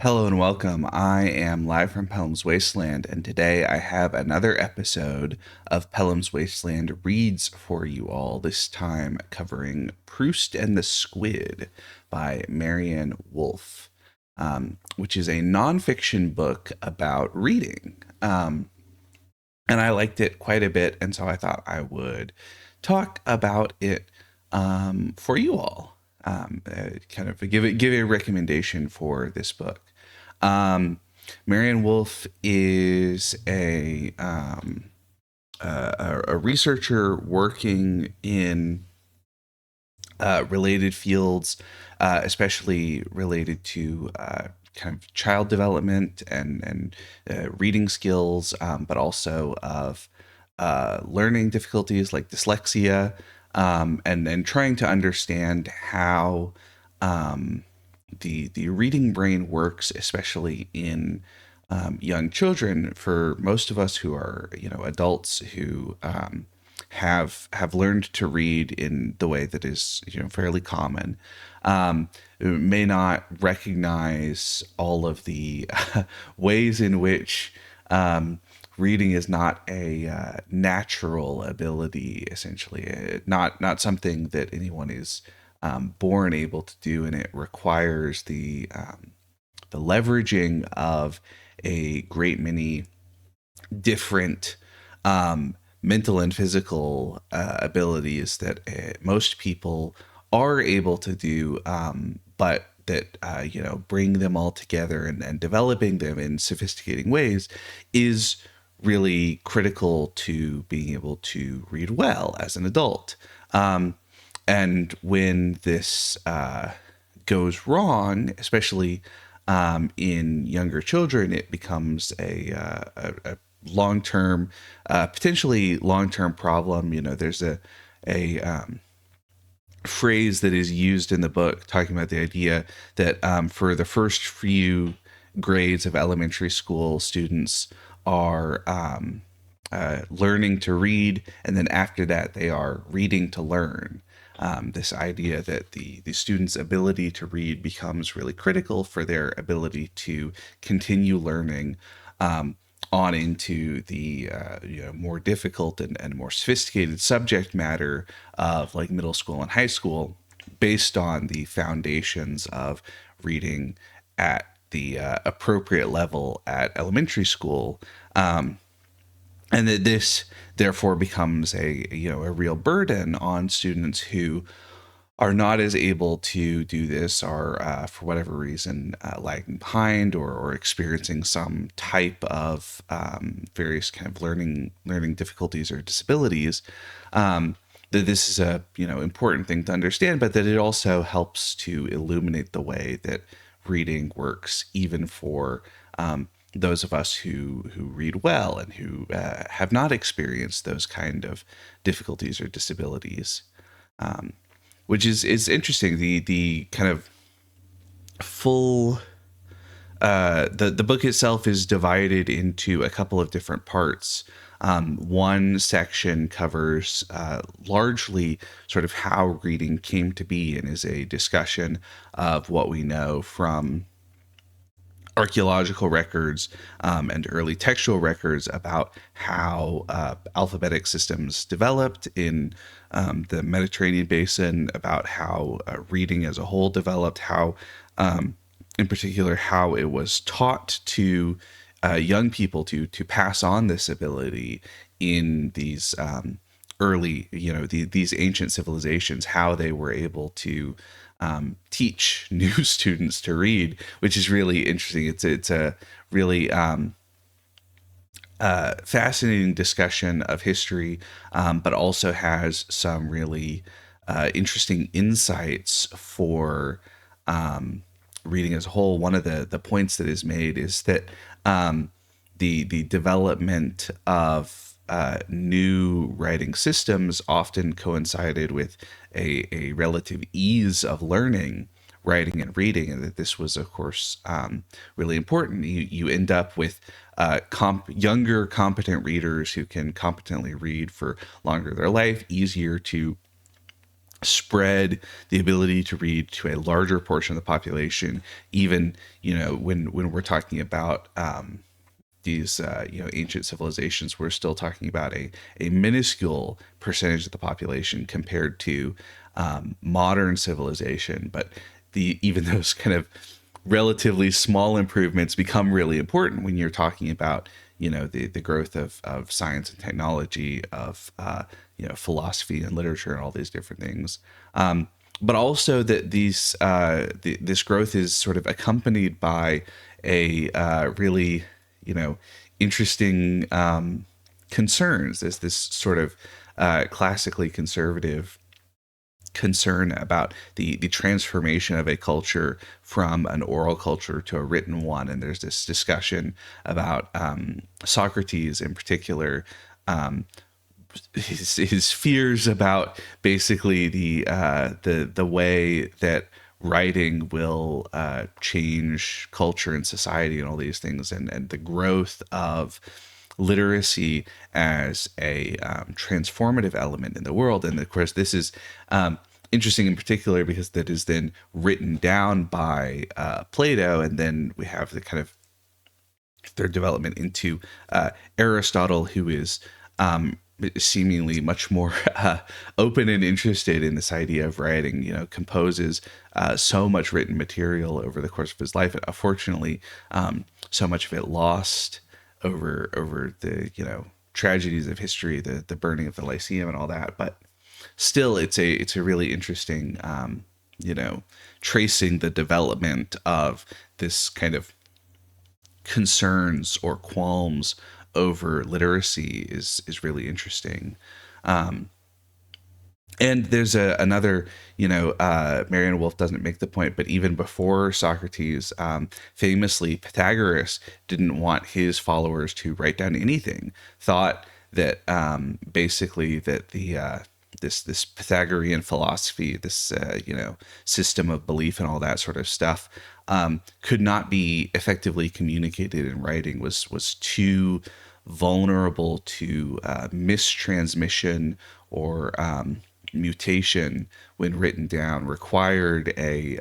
Hello and welcome. I am live from Pellam's Wasteland, and today I have another episode of Pellam's Wasteland Reads for you all, this time covering Proust and the Squid by Maryanne Wolf, which is a nonfiction book about reading. And I liked it quite a bit, and so I thought I would talk about it for you all. Kind of give a recommendation for this book. Maryanne Wolf is a researcher working in related fields, especially related to kind of child development and reading skills, but also of learning difficulties like dyslexia, and trying to understand how the reading brain works, especially in young children. For most of us who are adults who have learned to read in the way that is fairly common, may not recognize all of the ways in which reading is not a natural ability, essentially. Not something that anyone is born able to do, and it requires the leveraging of a great many different mental and physical abilities that most people are able to do, but that bring them all together and developing them in sophisticating ways is really critical to being able to read well as an adult. And when this goes wrong, especially in younger children, it becomes a long-term, potentially long-term problem. There's a phrase that is used in the book talking about the idea that for the first few grades of elementary school, students are learning to read, and then after that, they are reading to learn. This idea that the student's ability to read becomes really critical for their ability to continue learning on into the more difficult and more sophisticated subject matter of like middle school and high school, based on the foundations of reading at the appropriate level at elementary school. And that this therefore becomes a real burden on students who are not as able to do this, are for whatever reason lagging behind, or experiencing some type of various kind of learning difficulties or disabilities. That this is a important thing to understand, but that it also helps to illuminate the way that reading works, even for those of us who read well and who have not experienced those kind of difficulties or disabilities. Which is interesting. The kind of full the book itself is divided into a couple of different parts. One section covers largely sort of how reading came to be, and is a discussion of what we know from archaeological records and early textual records about how alphabetic systems developed in the Mediterranean basin, about how reading as a whole developed, how, in particular, how it was taught to young people to pass on this ability in these early, these ancient civilizations, how they were able to teach new students to read, which is really interesting. It's a really fascinating discussion of history, but also has some really interesting insights for reading as a whole. One of the points that is made is that the development of new writing systems often coincided with a relative ease of learning writing and reading, and that this was, of course, really important. You end up with younger, competent readers who can competently read for longer of their life, easier to spread the ability to read to a larger portion of the population, even, when we're talking about these ancient civilizations, we're still talking about a minuscule percentage of the population compared to modern civilization. But the even those kind of relatively small improvements become really important when you're talking about the growth of science and technology, of philosophy and literature and all these different things. But also that this growth is sort of accompanied by a really interesting concerns. There's this sort of classically conservative concern about the transformation of a culture from an oral culture to a written one. And there's this discussion about Socrates in particular, his fears about basically the way that writing will change culture and society and all these things, and the growth of literacy as a transformative element in the world. And of course, this is interesting in particular because that is then written down by Plato, and then we have the kind of their development into Aristotle, who is seemingly much more open and interested in this idea of writing, composes so much written material over the course of his life. Unfortunately, so much of it lost over the, tragedies of history, the burning of the Lyceum and all that. But still, it's a really interesting, tracing the development of this kind of concerns or qualms over literacy is really interesting. And there's another, Maryanne Wolf doesn't make the point, but even before Socrates, famously, Pythagoras didn't want his followers to write down anything, thought that basically that this Pythagorean philosophy, this system of belief and all that sort of stuff, could not be effectively communicated in writing, was too vulnerable to mistransmission or mutation when written down, required a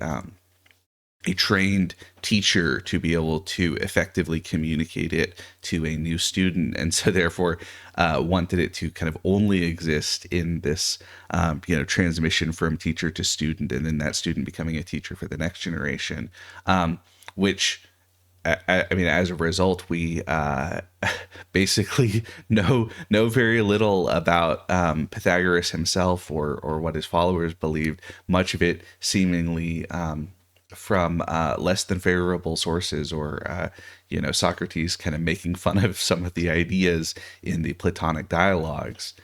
trained teacher to be able to effectively communicate it to a new student, and so therefore wanted it to kind of only exist in this transmission from teacher to student, and then that student becoming a teacher for the next generation, which I mean, as a result, we basically know very little about Pythagoras himself or what his followers believed. Much of it seemingly from less than favorable sources, or Socrates kind of making fun of some of the ideas in the Platonic dialogues,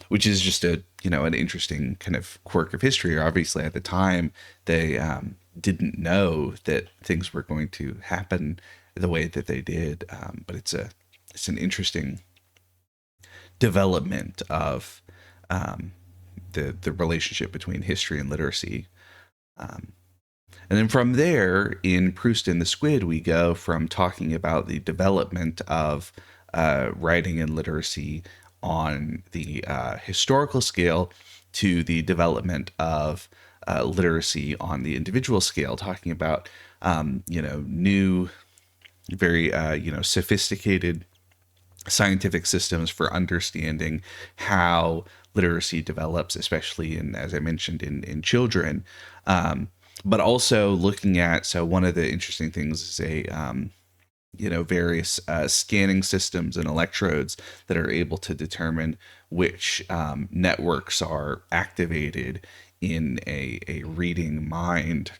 which is just an interesting kind of quirk of history. Obviously, at the time, they didn't know that things were going to happen the way that they did, but it's an interesting development of the relationship between history and literacy. And then from there, in Proust and the Squid, we go from talking about the development of writing and literacy on the historical scale to the development of literacy on the individual scale, talking about new, very sophisticated scientific systems for understanding how literacy develops, especially in, as I mentioned, in children. But also looking at, so one of the interesting things is various scanning systems and electrodes that are able to determine which networks are activated in a reading mind,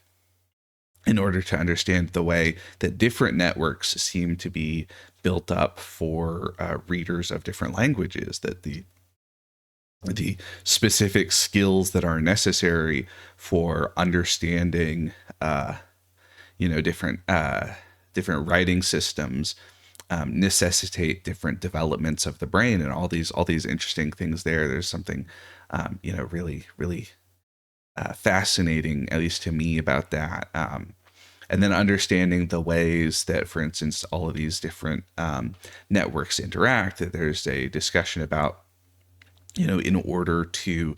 in order to understand the way that different networks seem to be built up for readers of different languages, that the specific skills that are necessary for understanding different writing systems necessitate different developments of the brain, and all these interesting things there. There's something really fascinating, at least to me, about that. And then understanding the ways that, for instance, all of these different networks interact. That there's a discussion about, in order to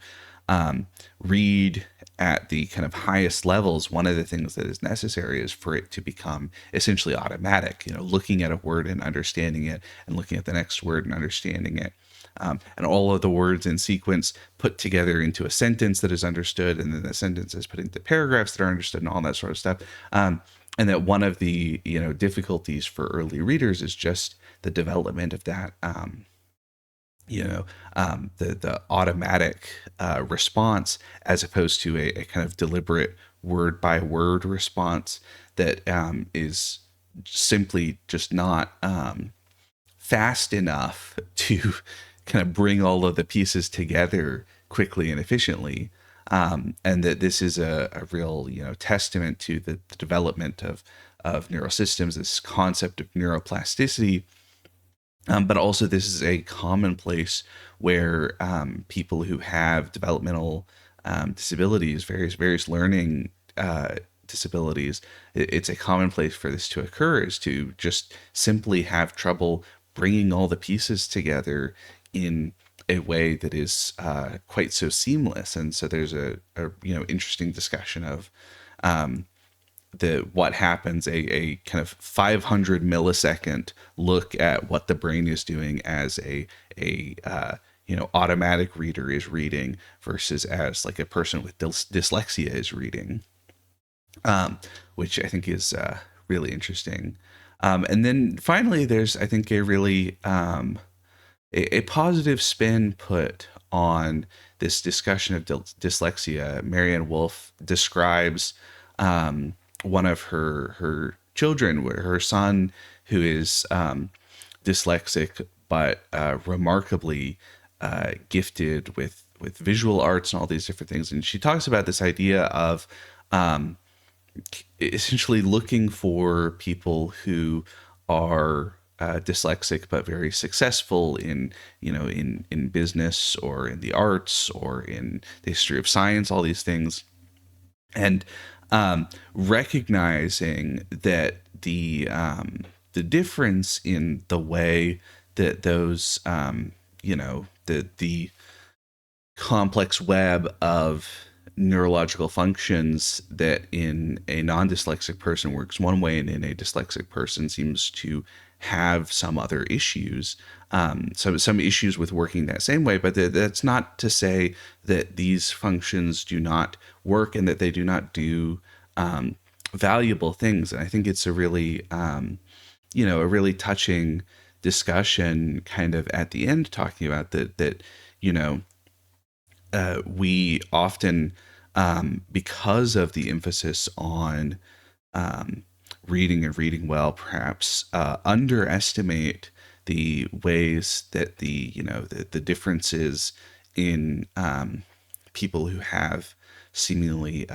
read at the kind of highest levels, one of the things that is necessary is for it to become essentially automatic, looking at a word and understanding it, and looking at the next word and understanding it. And all of the words in sequence put together into a sentence that is understood, and then the sentence is put into paragraphs that are understood, and all that sort of stuff. And that one of the difficulties for early readers is just the development of that. The automatic response, as opposed to a kind of deliberate word by word response that is simply just not fast enough to kind of bring all of the pieces together quickly and efficiently. And that this is a real, testament to the development of neural systems, this concept of neuroplasticity. But also, this is a commonplace where people who have developmental disabilities, various learning disabilities, it's a commonplace for this to occur, is to just simply have trouble bringing all the pieces together in a way that is quite so seamless. And so there's a interesting discussion of what happens, a kind of 500 millisecond look at what the brain is doing as a automatic reader is reading versus as like a person with dyslexia is reading, which I think is really interesting. And then finally, there's, I think, a really a positive spin put on this discussion of dyslexia. Maryanne Wolf describes one of her children, her son, who is dyslexic but remarkably gifted with visual arts and all these different things. And she talks about this idea of essentially looking for people who are dyslexic but very successful in business or in the arts or in the history of science, all these things, and recognizing that the difference in the way that those the complex web of neurological functions that in a non-dyslexic person works one way and in a dyslexic person seems to have some other issues, some issues with working that same way. But that's not to say that these functions do not work and that they do not do valuable things. And I think it's a really a really touching discussion kind of at the end, talking about that we often, because of the emphasis on reading and reading well, perhaps underestimate the ways that the differences in people who have seemingly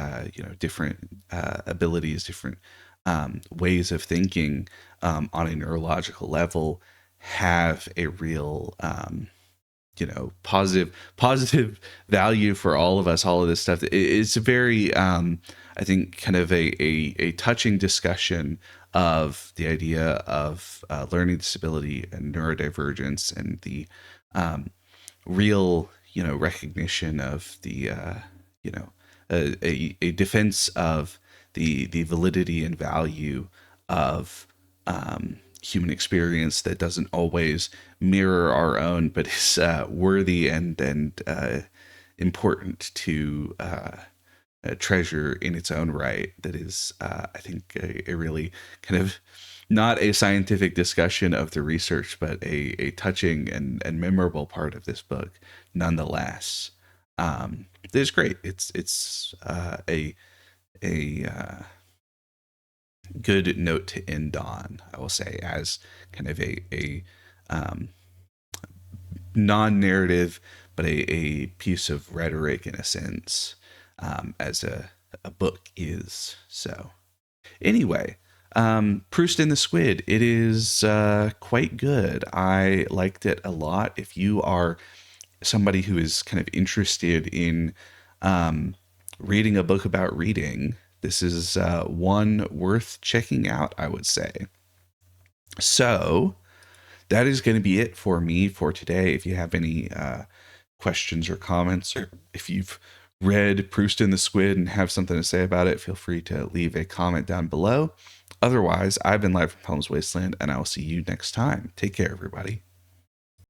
different abilities, different ways of thinking on a neurological level have a real positive value for all of us. All of this stuff, it's a very I think kind of a touching discussion of the idea of learning disability and neurodivergence, and the real recognition of the a defense of the validity and value of human experience that doesn't always mirror our own, but is worthy and important to treasure in its own right. That is, I think, a really kind of not a scientific discussion of the research, but a touching and memorable part of this book, nonetheless. It's great. It's a good note to end on, I will say, as kind of a non-narrative, but a piece of rhetoric in a sense, as a book is. So anyway, Proust and the Squid, it is quite good. I liked it a lot. If you are somebody who is kind of interested in reading a book about reading, this is one worth checking out, I would say. So that is going to be it for me for today. If you have any questions or comments, or if you've read Proust and the Squid and have something to say about it, feel free to leave a comment down below. Otherwise, I've been live from Pellam's Wasteland, and I will see you next time. Take care, everybody.